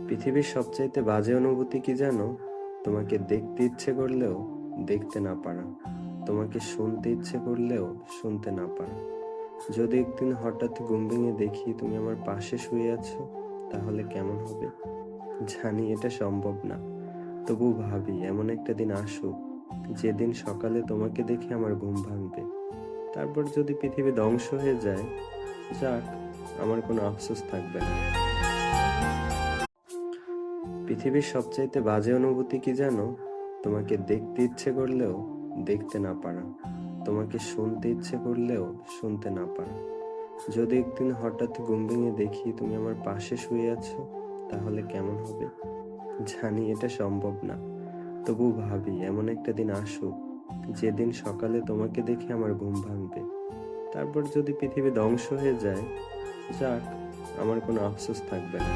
পৃথিবীর সবচাইতে বাজে অনুভূতি কি জানো? তোমাকে দেখতে ইচ্ছে করলেও দেখতে না পারা, তোমাকে শুনতে ইচ্ছে করলেও শুনতে না পারা। যদি একদিন হঠাৎ ঘুম ভেঙে দেখি তুমি আমার পাশে শুয়ে আছো, তাহলে কেমন হবে? জানি এটা সম্ভব না, তবু ভাবি এমন একটা দিন আসুক যেদিন সকালে তোমাকে দেখে আমার ঘুম ভাঙবে। তারপর যদি পৃথিবী ধ্বংস হয়ে যায়, যাক, আমার কোনো আফসোস থাকবে না। পৃথিবীর সবচাইতে বাজে অনুভূতি কি জানো? তোমাকে দেখতে ইচ্ছে করলেও দেখতে না পারা, তোমাকে শুনতে ইচ্ছে করলেও শুনতে না পারা। যদি একদিন হঠাৎ ঘুম ভেঙে দেখি তুমি আমার পাশে শুয়ে আছো, তাহলে কেমন হবে? জানি এটা সম্ভব না, তবু ভাবি এমন একটা দিন আসুক যেদিন সকালে তোমাকে দেখে আমার ঘুম ভাঙবে। তারপর যদি পৃথিবী ধ্বংস হয়ে যায়, যাক, আমার কোনো আফসোস থাকবে না।